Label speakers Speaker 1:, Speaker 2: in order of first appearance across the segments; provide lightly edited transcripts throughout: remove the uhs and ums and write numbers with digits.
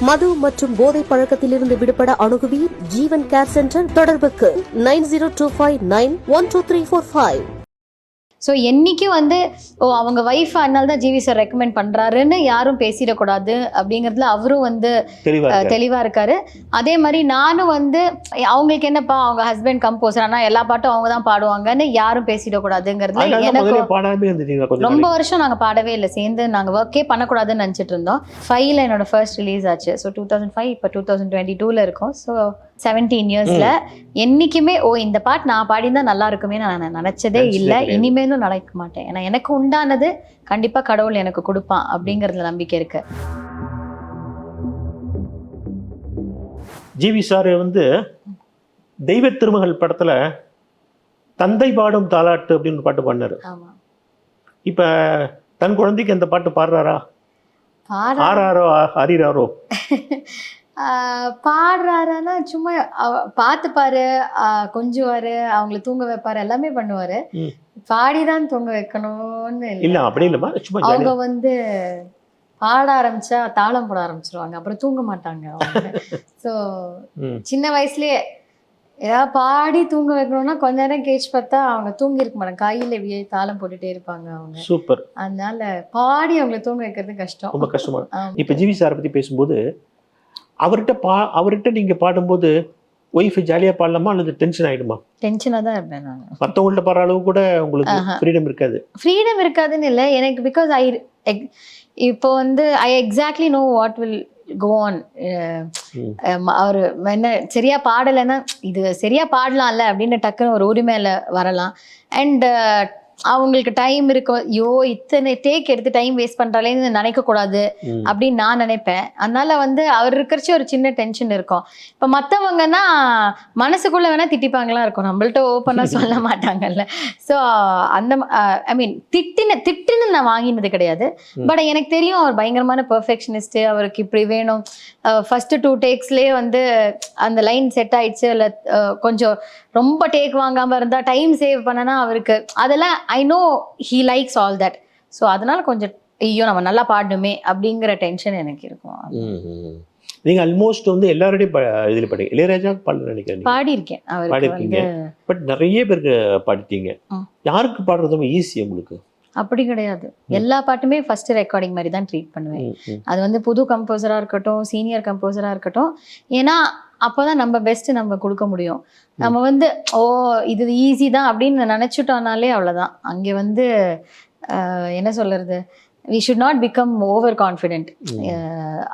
Speaker 1: மது மற்றும் போதை பழக்கத்திலிருந்து விடுபட அணுகுவீர் ஜீவன் கேர் சென்டர். தொடர்புக்கு 9025912345.
Speaker 2: ஸோ என்றைக்கும் வந்து அவங்க ஒய்ஃப் அதனால தான் ஜிவி சார் ரெக்கமெண்ட் பண்ணுறாருன்னு யாரும் பேசிடக்கூடாது அப்படிங்கிறதுல அவரும் வந்து தெளிவாக இருக்காரு. அதே மாதிரி நானும் வந்து அவங்களுக்கு என்னப்பா அவங்க ஹஸ்பண்ட் கம்போசர் ஆனால் எல்லா பாட்டும் அவங்க தான் பாடுவாங்கன்னு யாரும் பேசிடக்கூடாதுங்கிறதுல எனக்கு ரொம்ப வருஷம் நாங்கள் பாடவே இல்லை, சேர்ந்து நாங்கள் ஒர்க்கே பண்ணக்கூடாதுன்னு நினச்சிட்டு இருந்தோம். 5ல் என்னோட ஃபர்ஸ்ட் ரிலீஸ் ஆச்சு. ஸோ 2005 இப்போ 2022 இருக்கோம். ஸோ 17 இயர்ஸில் என்றைக்குமே இந்த பாட்டு நான் பாடிதான் நல்லா இருக்குமே நான் நினச்சதே இல்லை, இனிமேலும் நடக்க மாட்டேன். ஏன்னா எனக்கு உண்டானது கண்டிப்பாக கடவுள் எனக்கு கொடுப்பான் அப்படிங்கிறதுல நம்பிக்கை இருக்கு.
Speaker 3: ஜிவி சார் வந்து தெய்வ திருமகள் படத்தில் தந்தை பாடும் தாலாட்டு அப்படின்னு பாட்டு பாடினாரு. இப்போ தன் குழந்தைக்கு அந்த பாட்டு பாடுறாரா? ஆறாரோ அறிறாரோ?
Speaker 2: பாடுறாருன்னா சும்மா பார்த்துப்பாரு, கொஞ்சுவாரு, அவங்கள தூங்க வைப்பாரு, எல்லாமே பண்ணுவாரு. பாடிதான் தூங்க வைக்கணும்னு இல்லை, அப்படி இல்லைம்மா. அவங்க வந்து பாட ஆரம்பிச்சா தாளம் போட ஆரம்பிச்சிருவாங்க, அப்புறம் தூங்க மாட்டாங்க அவங்க. ஸோ சின்ன வயசுலயே ஏதாவது பாடி தூங்க வைக்கணும்னா கொஞ்ச நேரம் கேச்சு பார்த்தா அவங்க தூங்கி இருக்க மாட்டாங்க, கையில தாளம் போட்டுட்டே இருப்பாங்க அவங்க. சூப்பர். அதனால பாடி அவங்கள தூங்க வைக்கிறது கஷ்டம், ரொம்ப கஷ்டமா.
Speaker 3: இப்போ ஜிவி சாரை பத்தி பேசும்போது அவர்கிட்ட நீங்க பாடும்போது ஒய்ஃப் ஜாலியா பாடலாமா அல்லது டென்ஷன் ஆயிடுமா?
Speaker 2: டென்ஷனாக தான் இருப்பேன் நான்.
Speaker 3: மற்றவங்கள்ட்ட பாடுற அளவு கூட உங்களுக்கு ஃப்ரீடம் இருக்காது?
Speaker 2: ஃப்ரீடம் இருக்காதுன்னு இல்லை எனக்கு, பிகாஸ் இப்போ வந்து I exactly know what will go on. அவர் என்ன சரியா பாடலைன்னா இது சரியா பாடலாம்ல அப்படின்னு டக்குன்னு ஒரு உரிமையில வரலாம். அண்ட் அவங்களுக்கு டைம் இருக்கும், ஐயோ இத்தனை டேக் எடுத்து டைம் வேஸ்ட் பண்றாலேன்னு நினைக்கக்கூடாது அப்படின்னு நான் நினைப்பேன். அதனால வந்து அவர் இருக்கிறச்சு ஒரு சின்ன டென்ஷன் இருக்கும். இப்போ மற்றவங்கன்னா மனசுக்குள்ள வேணா திட்டிப்பாங்களா இருக்கும், நம்மள்ட்ட ஓப்பனாக சொல்ல மாட்டாங்கல்ல. ஸோ அந்த ஐ மீன் திட்டுன்னு நான் வாங்கினது கிடையாது. பட் எனக்கு தெரியும் அவர் பயங்கரமான பெர்ஃபெக்ஷனிஸ்ட்டு, அவருக்கு இப்படி வேணும். ஃபர்ஸ்ட் 2 டேக்ஸ்லேயே வந்து அந்த லைன் செட் ஆயிடுச்சு, இல்லை கொஞ்சம் ரொம்ப டேக் வாங்காமல் இருந்தால் டைம் சேவ் பண்ணனா அவருக்கு அதெல்லாம் I know he likes all that. So அதனால கொஞ்சம் ஐயோ நம்ம நல்லா பாடணுமே அப்படிங்கிற டென்ஷன் எனக்கு இருக்கும்.
Speaker 3: நீங்கள் ஆல்மோஸ்ட் வந்து எல்லாரோடையும் இதில் பாடி இளையராஜா பாட நினைக்கிறேன்,
Speaker 2: பாடியிருக்கேன், அவர்
Speaker 3: பாடிருக்கீங்க. பட் நிறைய பேருக்கு பாடிட்டீங்க, யாருக்கு பாடுறதும் ஈஸி உங்களுக்கு?
Speaker 2: அப்படி கிடையாது, எல்லா பாட்டுமே ஃபர்ஸ்ட் ரெக்கார்டிங் மாதிரி தான் ட்ரீட் பண்ணுவேன். அது வந்து புது கம்போசராக இருக்கட்டும், சீனியர் கம்போசராக இருக்கட்டும். ஏன்னா அப்போதான் நம்ம பெஸ்ட் நம்ம கொடுக்க முடியும். நம்ம வந்து இது ஈஸி தான் அப்படின்னு நினச்சிட்டோம்னாலே அவ்வளோதான். அங்கே வந்து என்ன சொல்றது, we should not become over confident.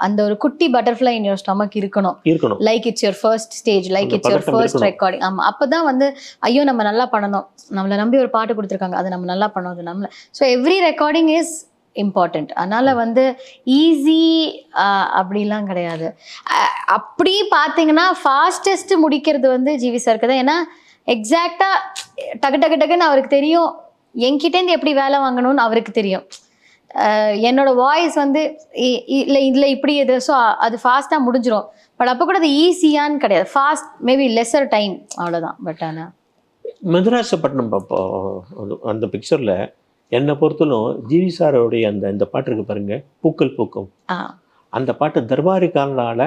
Speaker 2: அந்த ஒரு குட்டி பட்டர்ஃப்ளை இன் யுவர் ஸ்டமக் இருக்கணும், like it's your first stage, like it's your first recording. ஆமாம், அப்போ தான் வந்து ஐயோ நம்ம நல்லா பண்ணணும், நம்மளை நம்பி ஒரு பாட்டு கொடுத்துருக்காங்க, அதை நம்ம நல்லா பண்ணணும் நம்மள. So every recording is important. அதனால வந்து ஈஸி அப்படிலாம் கிடையாது. அப்படி பார்த்தீங்கன்னா ஃபாஸ்டஸ்ட் முடிக்கிறது வந்து ஜிவி சாருக்கு தான். ஏன்னா எக்ஸாக்டா டக்கு டக்கு டக்குன்னு அவருக்கு தெரியும், என்கிட்டேருந்து எப்படி வேலை வாங்கணும்னு அவருக்கு தெரியும். என்னோட வாய்ஸ் வந்து இல்லை இதில் இப்படி எது, ஸோ அது ஃபாஸ்ட்டாக முடிஞ்சிடும். பட் அப்போ கூட அது ஈஸியான்னு கிடையாது, ஃபாஸ்ட் மேபி லெஸர் டைம், அவ்வளோதான். பட் ஆனால்
Speaker 3: மதுராசப்பட்டினம் அந்த பிக்சரில் என்னை பொறுத்தலும் ஜிவி சாரோடைய இந்த பாட்டு இருக்கு பாருங்க, பூக்கள் பூக்கும். அந்த பாட்டு தர்பாரி காலனால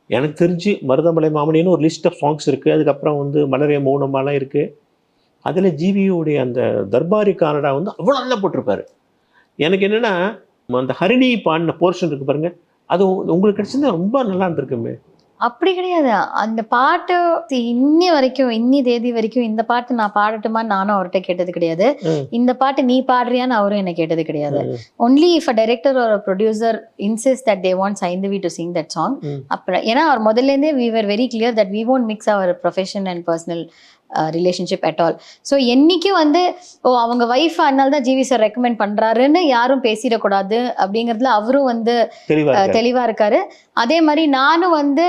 Speaker 3: எனக்கு தெரிஞ்சு மருதமலை மாமனின்னு ஒரு லிஸ்ட் ஆஃப் சாங்ஸ் இருக்குது. அதுக்கப்புறம் வந்து மலரே மௌனமாலாம் இருக்குது. அதில் ஜிவியோடைய அந்த தர்பாரி கானடா வந்து அவ்வளோ நல்லா போட்டிருப்பாரு. எனக்கு என்னென்னா அந்த ஹரிணி பாடின போர்ஷன் இருக்குது பாருங்க, அது உங்களுக்கு கிடச்சிருந்தா ரொம்ப நல்லா இருந்திருக்குமே.
Speaker 2: அப்படி கிடையாது, அந்த பாட்டு இன்னி தேதி வரைக்கும் இந்த பாட்டு நான் பாடட்டுமான்னு நானும் அவர்கிட்ட கேட்டது கிடையாது. இந்த பாட்டு நீ பாடுறியான்னு அவரும் என்ன கேட்டது கிடையாது. Only if a director or producer insist that they want Saindhavi to sing that song. அப்புறம் ஏன்னா அவர் முதல்லேருந்தே we were very clear that we won't mix our profession and personal relationship at all. So என்னைக்கும் வந்து அவங்க ஒய்ஃப் அதனால தான் GV sir recommend பண்ணுறாருன்னு யாரும் பேசிடக்கூடாது அப்படிங்கிறதுல அவரும் வந்து தெளிவாக இருக்காரு. அதே மாதிரி நானும் வந்து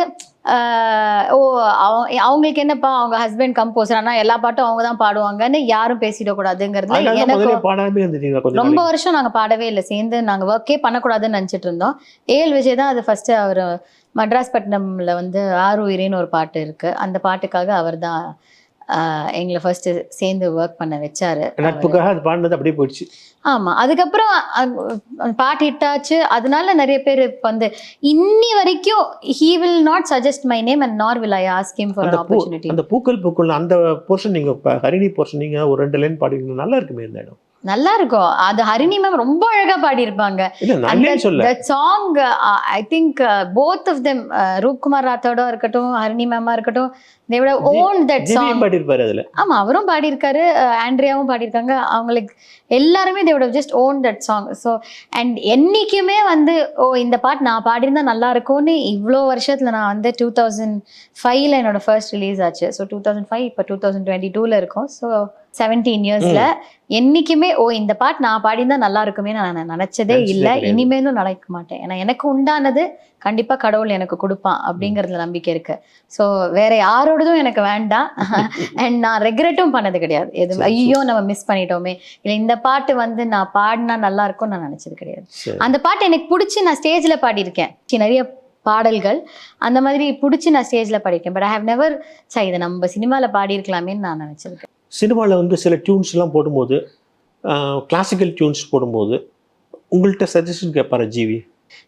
Speaker 2: அவங்களுக்கு என்னப்பா அவங்க ஹஸ்பண்ட் கம்போசர் ஆனால் எல்லா பாட்டும் அவங்க தான் பாடுவாங்கன்னு யாரும் பேசிடக்கூடாதுங்கிறதுல எனக்கு ரொம்ப வருஷம் நாங்கள் பாடவே இல்லை, சேர்ந்து நாங்கள் ஒர்க்கே பண்ணக்கூடாதுன்னு நினச்சிட்டு இருந்தோம். ஏஎல் விஜய் தான் அது ஃபர்ஸ்ட். அவர் மட்ராஸ் பட்டினம்ல வந்து ஆறு உயிரின்னு ஒரு பாட்டு இருக்கு, அந்த பாட்டுக்காக அவர் தான் எங்களை ஃபர்ஸ்ட் சேர்ந்து ஒர்க் பண்ண வச்சாரு.
Speaker 3: நட்புக்காக அது பாடினது அப்படியே போயிடுச்சு.
Speaker 2: ஆமா, அதுக்கப்புறம் பாட்டு ஹிட் ஆச்சு. அதனால நிறைய பேர் வந்து இன்னி வரைக்கும் he will not suggest my name and nor will I ask him for an opportunity.
Speaker 3: அந்த பூக்கள் பூக்கள் அந்த போர்ஷன் நீங்க ஹரிணி போர்ஷன் நீங்க ஒரு 2 லைன் பாடுவீங்க, நல்லா இருக்குமே இந்த இடம்.
Speaker 2: நல்லா இருக்கும். அது ஹரிணி மேம் ரொம்ப அழகா பாடியிருப்பாங்க. The song, I think both of them, Roopkumar ராத்தோட இருக்கட்டும், ஹரிணி மேமா இருக்கட்டும், they would have owned that song.
Speaker 3: பாடியிருப்பாரு அதுல.
Speaker 2: ஆமா, அவரும் பாடியிருக்காரு, ஆண்ட்ரியாவும் பாடியிருக்காங்க. அவங்களுக்கு எல்லாருமே they would have just owned that song. So and என்னைக்குமே வந்து இந்த பாட்டு நான் பாடியிருந்தா நல்லா இருக்கும்னு இவ்வளோ வருஷத்துல நான் வந்து 2005ல என்னோட ஃபர்ஸ்ட் ரிலீஸ் ஆச்சு. ஸோ 2005 இப்போ 2022ல இருக்கும். ஸோ 17 இயர்ஸ்ல என்னைக்குமே இந்த பாட்டு நான் பாடியிருந்தா நல்லா இருக்குமே நான் நினைச்சதே இல்லை, இனிமேலும் நடக்க மாட்டேன். ஏன்னா எனக்கு உண்டானது கண்டிப்பா கடவுள் எனக்கு கொடுப்பான் அப்படிங்கறதுல நம்பிக்கை இருக்கு. ஸோ வேற யாரோடதும் எனக்கு வேண்டாம். அண்ட் நான் ரெக்ரெட்டும் பண்ணது கிடையாது. எது ஐயோ நம்ம மிஸ் பண்ணிட்டோமே, இல்லை இந்த பாட்டு வந்து நான் பாடினா நல்லா இருக்கும்னு நான் நினைச்சது கிடையாது. அந்த பாட்டு எனக்கு பிடிச்சி நான் ஸ்டேஜ்ல பாடியிருக்கேன். நிறைய பாடல்கள் அந்த மாதிரி பிடிச்சி நான் ஸ்டேஜ்ல பாடியிருக்கேன். பட் ஐ ஹவ் நெவர் இதை நம்ம சினிமாவில் பாடியிருக்கலாமேன்னு நான் நினைச்சிருக்கேன்.
Speaker 3: சினிமாவில் வந்து சில டியூன்ஸ்லாம் போடும்போது, கிளாசிக்கல் டியூன்ஸ் போடும்போது உங்கள்கிட்ட சஜஷன் கேட்பாரு GV?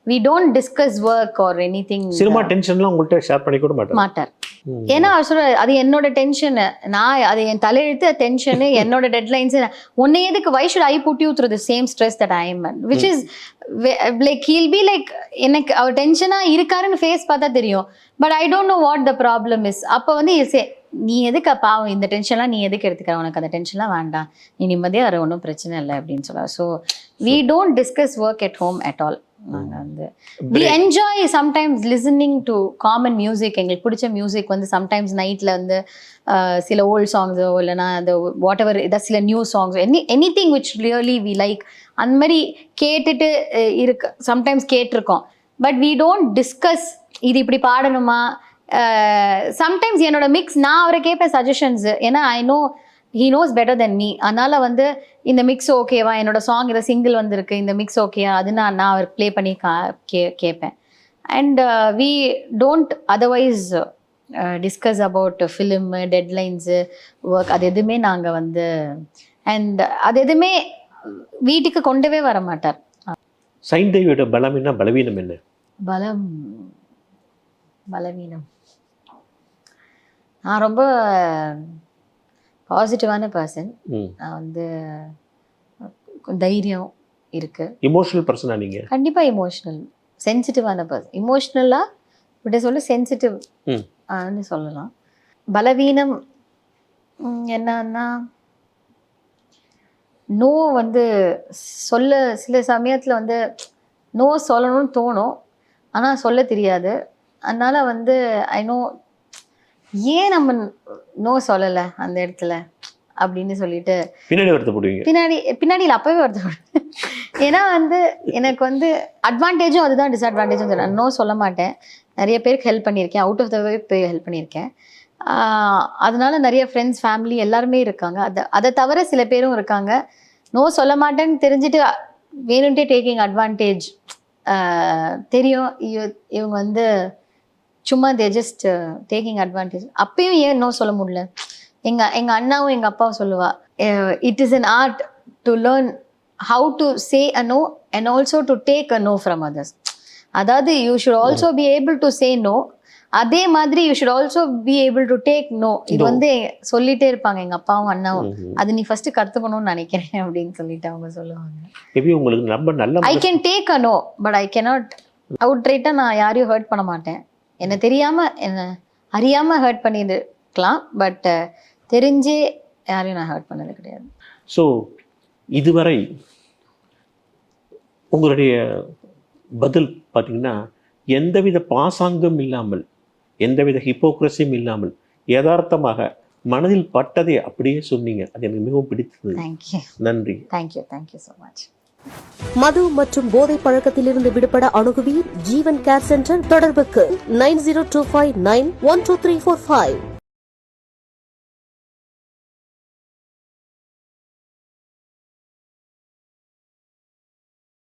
Speaker 2: We don't discuss work or anything.
Speaker 3: Cinema டென்ஷன்லாம் உங்கள்கிட்ட ஷேர் பண்ணி கூட மாட்டார்.
Speaker 2: ஏன்னா அவர் சொல்ற அது என்னோட டென்ஷன், நான் அது என் தலையெழுத்து டென்ஷனு, என்னோட டெட்லைன்ஸ். உன்னை எதுக்கு, why should I put you through the same stress that I am in? Which is like he'll be like, எனக்கு அவர் டென்ஷனா இருக்காருன்னு ஃபேஸ் பார்த்தா தெரியும், but I don't know what the problem is. அப்போ வந்து he'll say, நீ எதுக்கு பாவம் இந்த டென்ஷன்லாம் நீ எதுக்கு எடுத்துக்கிற, உனக்கு அந்த டென்ஷன்லாம் வேண்டாம், நீ நிம்மதியாக வர, ஒன்றும் பிரச்சனை இல்லை அப்படின்னு சொல்லுவார். So we don't discuss work at home at all. நாங்கள் வந்து we enjoy sometimes listening to common music. எங்களுக்கு பிடிச்ச மியூசிக் வந்து சம்டைம்ஸ் நைட்டில் வந்து சில ஓல்ட் சாங்ஸோ இல்லைனா அந்த வாட் எவர் ஏதாவது சில new songs, anything which really we like, அந்த மாதிரி கேட்டுட்டு இருக்கு. சம்டைம்ஸ் கேட்டிருக்கோம், பட் we don't discuss இது இப்படி பாடணுமா. சம்டைம்ஸ் என்னோட மிக்ஸ் நான் அவரை கேட்பேன் சஜஷன்ஸ், ஏன்னா I know he knows better than me. அதனால வந்து இந்த மிக்ஸ் ஓகேவா, என்னோட சாங் இதை சிங்கிள் வந்திருக்கு, இந்த மிக்ஸ் ஓகேவா, அது நான் அவர் ப்ளே பண்ணி கேட்பேன். And we don't otherwise discuss about film, deadlines, work, அது எதுவுமே நாங்கள் வந்து அண்ட் அது எதுவுமே வீட்டுக்கு கொண்டவே வர மாட்டார்.
Speaker 3: சைந்தேவியோட பலம் என்ன, பலவீனம் என்ன?
Speaker 2: பலவீனம், நான் ரொம்ப பாசிட்டிவான பர்சன். நான் வந்து தைரியம் இருக்கு.
Speaker 3: இமோஷனல் பர்சனா நீங்க? கண்டிப்பா
Speaker 2: இமோஷனல், சென்சிட்டிவான பர்சன். இமோஷனலா இப்படி சொல்ல சென்சிட்டிவ் சொல்லலாம். பலவீனம் என்னன்னா, நோ வந்து சொல்ல சில சமயத்தில் வந்து நோ சொல்லணும்னு தோணும், ஆனால் சொல்ல தெரியாது. அதனால வந்து ஐ நோ ஏன் நம்ம நோ சொல்லலை அந்த இடத்துல அப்படின்னு சொல்லிட்டு
Speaker 3: பின்னாடி வருத்தப்படுவீங்க.
Speaker 2: பின்னாடியில் அப்பவே வருத்தப்படுவேன். ஏன்னா வந்து எனக்கு வந்து அட்வான்டேஜும் அதுதான், டிஸ்அட்வான்டேஜும் சொல்லலாம். நோ சொல்ல மாட்டேன், நிறைய பேருக்கு ஹெல்ப் பண்ணியிருக்கேன், அவுட் ஆஃப் த வே போய் ஹெல்ப் பண்ணியிருக்கேன். அதனால நிறைய ஃப்ரெண்ட்ஸ், ஃபேமிலி எல்லாருமே இருக்காங்க. அதை தவிர சில பேரும் இருக்காங்க நோ சொல்ல மாட்டேன்னு தெரிஞ்சுட்டு வேணும்ட்டே டேக்கிங் அட்வான்டேஜ். தெரியும் இவங்க வந்து சும்மா தே ஜஸ்ட் டேக்கிங் அட்வான்டேஜ். அப்பயும் ஏன் நோ சொல்ல முடியல? எங்கள் அண்ணாவும் எங்கள் அப்பாவும் சொல்லுவா, it is an art to learn how to say a no and also to take a no from others. அதாவது you should also be able to say no, அதே மாதிரி you should also be able to take no. இது வந்து சொல்லிட்டே இருப்பாங்க எங்கள் அப்பாவும் அண்ணாவும். அது நீ ஃபர்ஸ்ட் கற்றுக்கணும்னு நினைக்கிறேன் அப்படின்னு சொல்லிட்டு அவங்க சொல்லுவாங்க. I can take a no but I cannot அவுட் ரைட்டாக நான் யாரையும் ஹர்ட் பண்ண மாட்டேன். என்ன தெரியாமல் என்ன அறியாமல் ஹர்ட் பண்ணியிருக்கலாம், பட் தெரிஞ்சே யாரையும் நான் ஹர்ட் பண்ணது கிடையாது.
Speaker 3: ஸோ இதுவரை உங்களுடைய பதில் பார்த்தீங்கன்னா எந்தவித பாசாங்கம் இல்லாமல், எந்தவித ஹிப்போக்ரஸியும் இல்லாமல் யதார்த்தமாக மனதில் பட்டதை அப்படியே சொன்னீங்க. அது எனக்கு மிகவும் பிடித்தது.
Speaker 2: தேங்க்யூ.
Speaker 3: நன்றி.
Speaker 2: Thank you so much.
Speaker 1: மது மற்றும் போதை பழக்கத்திலிருந்து விடுபட அணுகுவீர் ஜீவன் கேர் சென்டர். தொடர்புக்கு 9025912345.